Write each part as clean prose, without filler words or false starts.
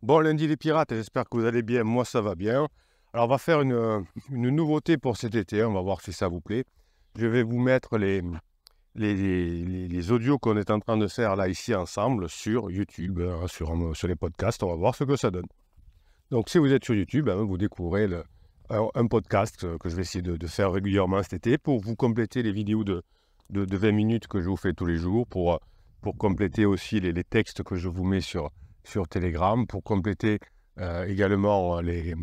Bon lundi les pirates, j'espère que vous allez bien, moi ça va bien. Alors on va faire une nouveauté pour cet été, on va voir si ça vous plaît. Je vais vous mettre les audios qu'on est en train de faire là ici ensemble sur YouTube, sur les podcasts, on va voir ce que ça donne. Donc si vous êtes sur YouTube, vous découvrez un podcast que je vais essayer de faire régulièrement cet été pour vous compléter les vidéos de 20 minutes que je vous fais tous les jours, pour compléter aussi les textes que je vous mets sur Telegram, pour compléter également les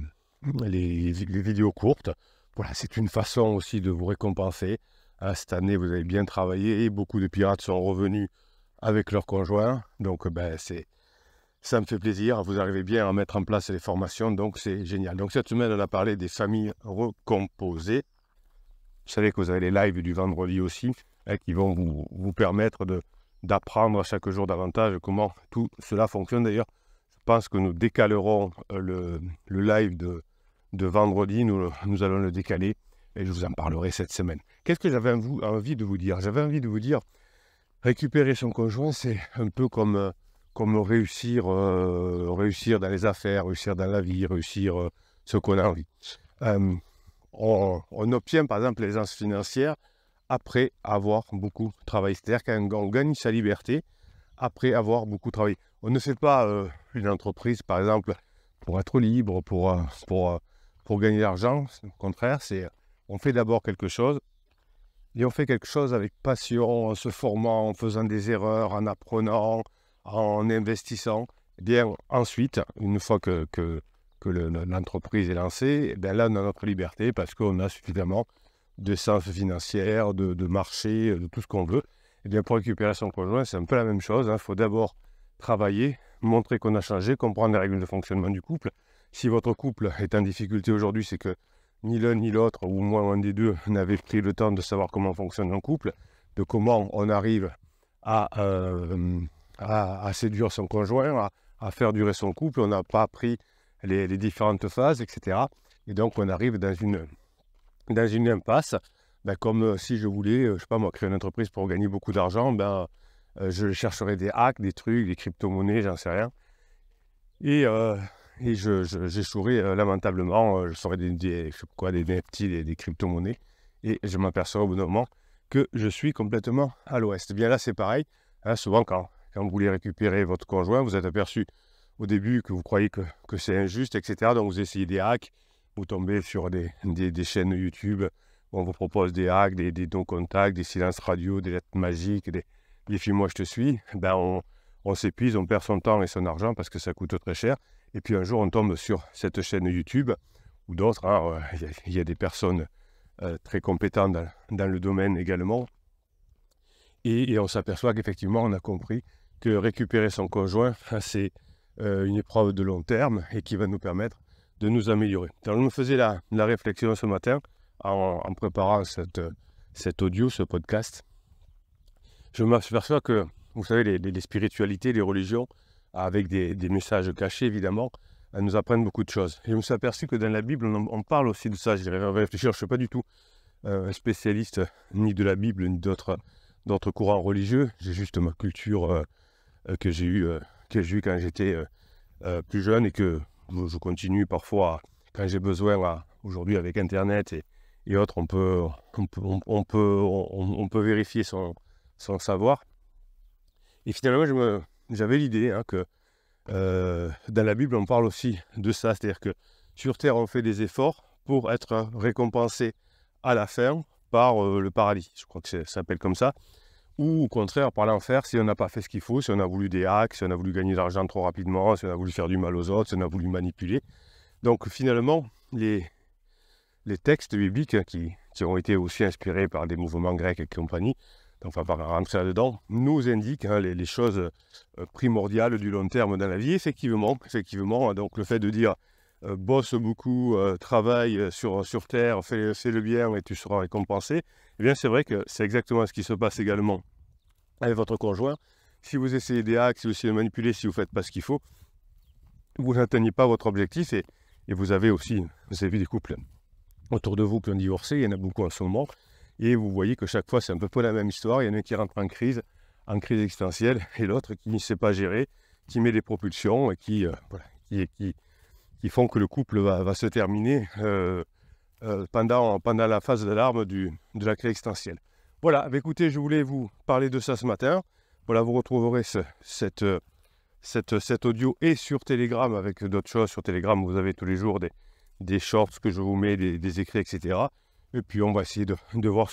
vidéos courtes. Voilà, c'est une façon aussi de vous récompenser. Cette année, vous avez bien travaillé et beaucoup de pirates sont revenus avec leurs conjoints. Donc, ça me fait plaisir. Vous arrivez bien à mettre en place les formations, donc c'est génial. Donc, cette semaine, on a parlé des familles recomposées. Vous savez que vous avez les lives du vendredi aussi, qui vont vous permettre d'apprendre chaque jour davantage comment tout cela fonctionne. D'ailleurs, je pense que nous décalerons le live de vendredi, nous allons le décaler et je vous en parlerai cette semaine. Qu'est-ce que j'avais envie de vous dire? J'avais envie de vous dire, récupérer son conjoint, c'est un peu comme réussir dans les affaires, réussir dans la vie, réussir ce qu'on a envie. On obtient par exemple l'aisance financière après avoir beaucoup travaillé. C'est-à-dire qu'on gagne sa liberté après avoir beaucoup travaillé. On ne fait pas une entreprise, par exemple, pour être libre, pour gagner de l'argent. Au contraire, on fait d'abord quelque chose, et on fait quelque chose avec passion, en se formant, en faisant des erreurs, en apprenant, en investissant. Et bien ensuite, une fois que l'entreprise est lancée, et bien là, on a notre liberté parce qu'on a suffisamment de sens financière, de marché, de tout ce qu'on veut. Et bien pour récupérer son conjoint, c'est un peu la même chose. Il faut d'abord travailler, montrer qu'on a changé, comprendre les règles de fonctionnement du couple. Si votre couple est en difficulté aujourd'hui, c'est que ni l'un ni l'autre, ou moins un des deux, n'avait pris le temps de savoir comment fonctionne un couple, de comment on arrive à séduire son conjoint, à faire durer son couple. On n'a pas appris les différentes phases, etc. Et donc on arrive dans une impasse, comme si je voulais, je sais pas moi, créer une entreprise pour gagner beaucoup d'argent, je chercherais des hacks, des trucs, des crypto-monnaies, j'en sais rien. Et j'échouerais lamentablement, je ferais des NFT, des crypto-monnaies, et je m'aperçois au bout d'un moment que je suis complètement à l'ouest. Bien là, c'est pareil. Souvent, quand vous voulez récupérer votre conjoint, vous êtes aperçu au début que vous croyez que c'est injuste, etc. Donc, vous essayez des hacks, vous tombez sur des chaînes YouTube où on vous propose des hacks, des non-contacts, des silences radio, des lettres magiques, des films-moi je te suis. On s'épuise, on perd son temps et son argent parce que ça coûte très cher. Et puis un jour, on tombe sur cette chaîne YouTube ou d'autres. Il y a des personnes très compétentes dans le domaine également. Et on s'aperçoit qu'effectivement, on a compris que récupérer son conjoint, c'est une épreuve de long terme et qui va nous permettre de nous améliorer. Alors, je me faisais la réflexion ce matin en préparant cet audio, ce podcast. Je m'aperçois que, vous savez, les spiritualités, les religions, avec des messages cachés, évidemment, elles nous apprennent beaucoup de choses. Et je me suis aperçu que dans la Bible, on parle aussi de ça. Je vais réfléchir, je ne suis pas du tout un spécialiste ni de la Bible, ni d'autres courants religieux. J'ai juste ma culture que j'ai eue quand j'étais plus jeune et que je continue parfois, quand j'ai besoin, aujourd'hui avec Internet et autres, on peut vérifier son savoir. Et finalement, j'avais l'idée que dans la Bible, on parle aussi de ça, c'est-à-dire que sur Terre, on fait des efforts pour être récompensé à la fin par le paradis. Je crois que ça s'appelle comme ça. Ou au contraire, par l'enfer, si on n'a pas fait ce qu'il faut, si on a voulu des hacks, si on a voulu gagner de l'argent trop rapidement, si on a voulu faire du mal aux autres, si on a voulu manipuler. Donc finalement, les textes bibliques qui ont été aussi inspirés par des mouvements grecs et compagnie, donc on va pas rentrer là-dedans, nous indiquent les choses primordiales du long terme dans la vie. Effectivement, donc le fait de dire bosse beaucoup, travaille sur Terre, fais le bien et tu seras récompensé, eh bien c'est vrai que c'est exactement ce qui se passe également avec votre conjoint. Si vous essayez des hacks, si vous essayez de manipuler, si vous ne faites pas ce qu'il faut, vous n'atteignez pas votre objectif et vous avez vu des couples autour de vous qui ont divorcé, il y en a beaucoup en ce moment, et vous voyez que chaque fois c'est un peu la même histoire. Il y en a un qui rentre en crise existentielle, et l'autre qui ne sait pas gérer, qui met des propulsions et qui qui font que le couple va se terminer pendant la phase d'alarme de la clé extensielle. Voilà, bah écoutez, je voulais vous parler de ça ce matin. Voilà, vous retrouverez cet audio et sur Telegram avec d'autres choses. Sur Telegram, vous avez tous les jours des shorts que je vous mets, des écrits, etc. Et puis on va essayer de voir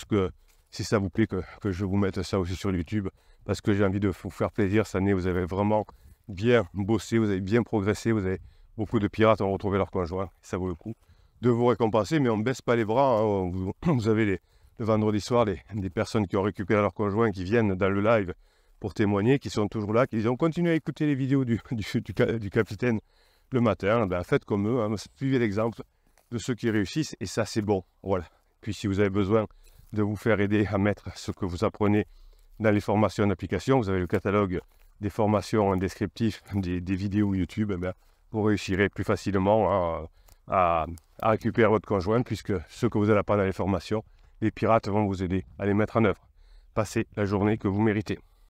si ça vous plaît que je vous mette ça aussi sur YouTube, parce que j'ai envie de vous faire plaisir. Cette année, vous avez vraiment bien bossé, vous avez bien progressé, vous avez beaucoup de pirates ont retrouvé leur conjoint. Ça vaut le coup de vous récompenser, mais on ne baisse pas les bras. Hein. Vous avez le vendredi soir des personnes qui ont récupéré leur conjoint, qui viennent dans le live pour témoigner, qui sont toujours là, qui disent on continue à écouter les vidéos du capitaine le matin. Ben, faites comme eux, hein. Suivez l'exemple de ceux qui réussissent, et ça c'est bon. Voilà. Puis si vous avez besoin de vous faire aider à mettre ce que vous apprenez dans les formations d'application, vous avez le catalogue des formations descriptives des vidéos YouTube, eh bien, vous réussirez plus facilement à récupérer votre conjoint, puisque ce que vous allez apprendre dans les formations, les pirates vont vous aider à les mettre en œuvre. Passez la journée que vous méritez.